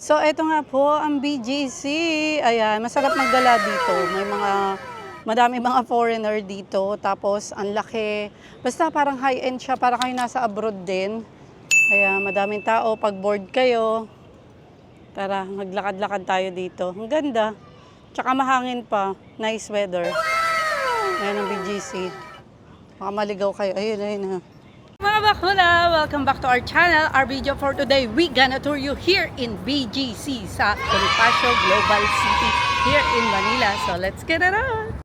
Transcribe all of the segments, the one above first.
So, ito nga po ang BGC. Ayan, masarap maggala dito. Madami mga foreigner dito. Tapos, ang laki. Basta parang high-end siya. Para kayo nasa abroad din. Ayan, madaming tao. Pag bored kayo, tara, maglakad-lakad tayo dito. Ang ganda. Tsaka mahangin pa. Nice weather. Ayan ang BGC. Baka maligaw kayo. Ayun, ayun. Mga bakuna, welcome back to our channel. Our video for today, we gonna tour you here in BGC sa Bonifacio Global City here in Manila. So let's get it on!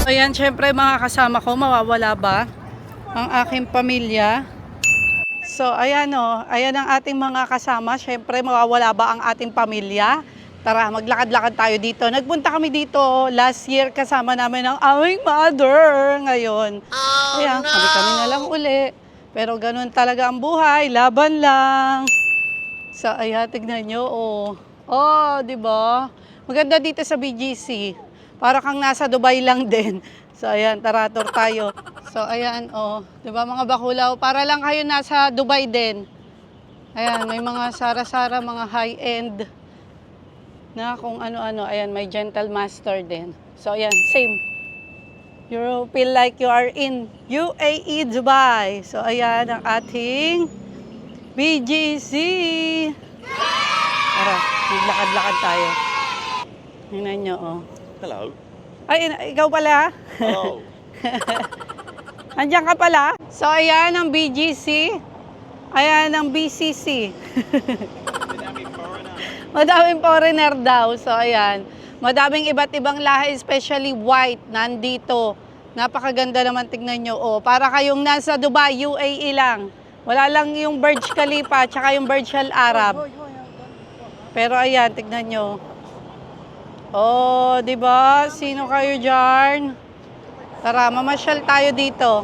Ayan, syempre mga kasama ko, mawawala ba ang aking pamilya? So, ayan o, ayan ang ating mga kasama. Syempre, mawawala ba ang ating pamilya? Tara, maglakad-lakad tayo dito. Nagpunta kami dito last year kasama namin ang aming mother ngayon. Ayan, kami na lang uli. Pero ganun talaga ang buhay, laban lang. So, ayan, tignan nyo, oh. Oh, di ba? Maganda dito sa BGC. Para kang nasa Dubai lang din. So, ayan, tara, tour tayo. So, ayan, oh. Diba, mga bakulaw? Para lang kayo nasa Dubai din. Ayan, may mga sara-sara, mga high-end. Na kung ano-ano. Ayan, may Gentle Master din. So, ayan, same. You feel like you are in UAE, Dubai. So, ayan, ang ating BGC. Tara, maglakad-lakad tayo. Tingnan nyo, oh. Hello. Ay, ikaw pala? Hello. Andiyan ka pala? So, ayan ang BGC. Ayan ang BCC. Madaming foreigner daw. So, ayan. Madaming iba't ibang lahi, especially white, nandito. Napakaganda naman, tignan nyo. Oh, para kayong nasa Dubai, UAE lang. Wala lang yung Burj Khalifa, tsaka yung Burj Al Arab. Pero ayan, tignan nyo. Oh, 'di ba? Sino kayo diyan? Tara, mamasyal tayo dito.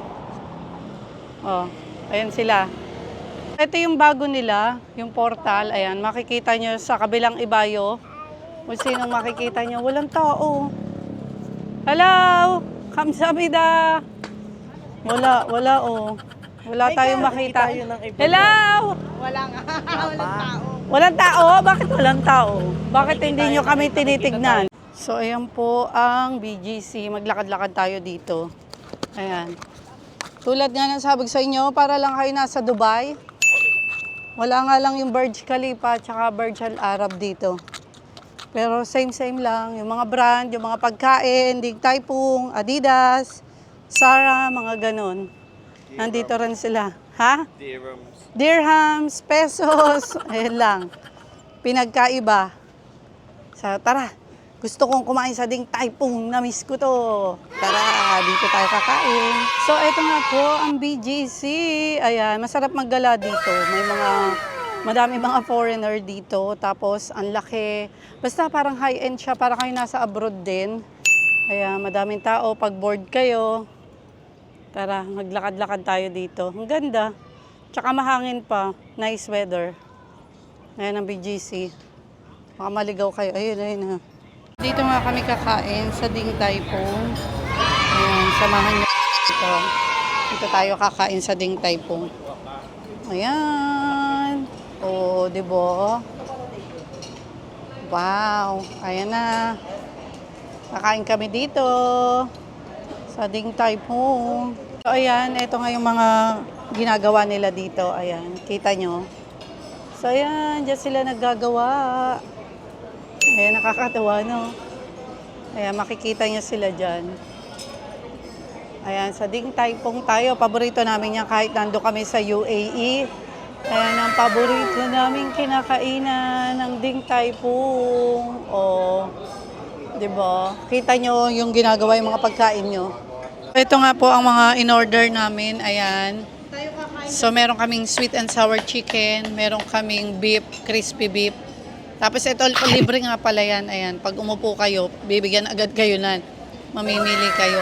Oh, ayan sila. Ito yung bago nila, yung portal. Ayan, makikita nyo sa kabilang ibayo. Kung sino makikita nyo, walang tao. Hello! Kamsahamnida! Wala oh. Wala tayong makita. Hello! Wala nga. Walang tao. Walang tao? Bakit walang tao? Bakit hindi nyo kami tinitignan? So, ayan po ang BGC. Maglakad-lakad tayo dito. Ayan. Tulad nga ng sabi sa inyo, para lang kayo nasa Dubai. Wala nga lang yung Burj Khalifa at Burj Al Arab dito. Pero same lang. Yung mga brand, yung mga pagkain, Dig Taipung, Adidas, Zara, mga ganon. Nandito rin sila. Ha? Dirhams, pesos, ayan lang. Pinagkaiba. So, tara. Gusto kong kumain sa Ding Taipung. Na-miss ko to. Tara, dito tayo kakain. So, ito nga po ang BGC. Ayan, masarap maggala dito. Madami mga foreigner dito. Tapos, ang laki. Basta parang high-end siya. Para kayo nasa abroad din. Ayan, madaming tao. Pag bored kayo, tara, maglakad-lakad tayo dito. Ang ganda. Tsaka mahangin pa. Nice weather. Ayan ang BGC. Baka maligaw kayo. Ayun, ayun. Dito nga kami kakain sa Ding Taipung. Ayan, samahan niyo dito. Dito tayo kakain sa Ding Taipung. Ayan. Oh, di ba? Wow. Ayan na. Kakain kami dito sa Ding Taipung. So, ayan. Ito nga yung mga ginagawa nila dito. Ayan, kita nyo. So, ayan, dyan sila naggagawa. Ayan, nakakatawa, no? Ayan, makikita nyo sila dyan. Ayan, sa Ding Taipung tayo. Paborito namin yan kahit nando kami sa UAE. Ayan, ang paborito namin kinakainan ng Ding Taipung. O, diba? Kita nyo yung ginagawa yung mga pagkain nyo. Ito nga po ang mga in-order namin. Ayan. So, meron kaming sweet and sour chicken, meron kaming beef, crispy beef. Tapos ito, libre nga pala yan. Ayan, pag umupo kayo, bibigyan agad kayo na. Mamimili kayo.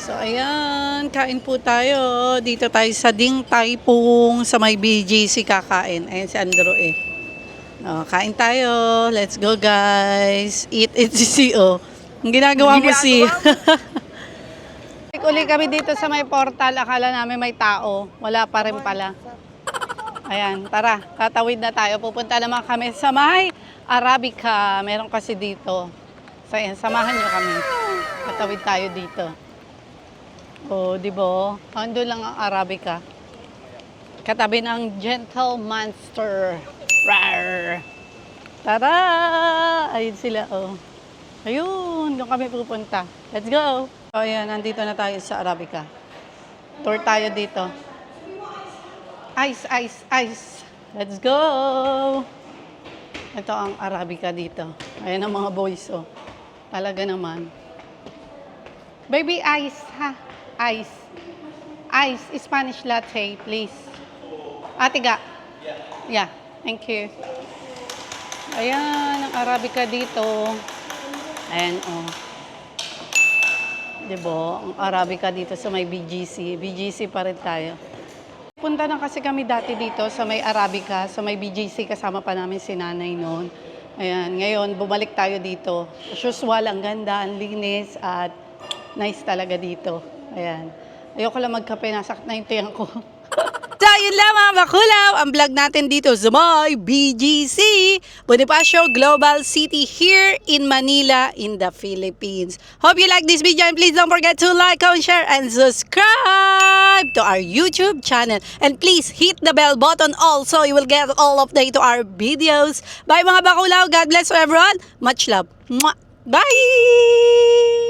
So, ayan. Kain po tayo. Dito tayo sa Ding Tai Pung sa may BGC kakain. Ayan si Andrew eh. Oh, kain tayo. Let's go, guys. Eat it, si oh. Ang ginagawa mo, si. Uli kami dito sa may portal. Akala namin may tao. Wala pa rin pala. Ayan, tara. Tatawid na tayo. Pupunta naman kami sa may Arabica. Meron kasi dito. So, ayan, samahan nyo kami. Tatawid tayo dito. Oh, di ba? Ando lang ang Arabica. Katabi ng Gentle Monster. Rawr! Tara! Ayun sila, oh. Ayun, doon kami pupunta. Let's go! So, ayan, nandito na tayo sa Arabica. Tour tayo dito. Ice, ice, ice. Let's go! Ito ang Arabica dito. Ayan ang mga boys, oh. Talaga naman. Baby, ice, ha? Ice. Ice, Spanish latte, please. Atiga. Yeah, thank you. Ayan, ang Arabica dito. Ayan, oh. Diba? Ang Arabica dito sa may BGC. BGC pa rin tayo. Punta na kasi kami dati dito sa may Arabica, sa may BGC. Kasama pa namin si nanay noon. Ayan, ngayon, bumalik tayo dito. As usual, ang ganda, ang linis, at nice talaga dito. Ayan. Ayoko lang magkape, nasakit na yung tiyan ko. So, yun lang mga bakulaw, ang vlog natin dito sa may BGC, Bonifacio Global City here in Manila, in the Philippines. Hope you like this video and please don't forget to like, comment, share, and subscribe to our YouTube channel. And please hit the bell button also, you will get all update to our videos. Bye mga bakulaw, God bless everyone. Much love. Mwah! Bye!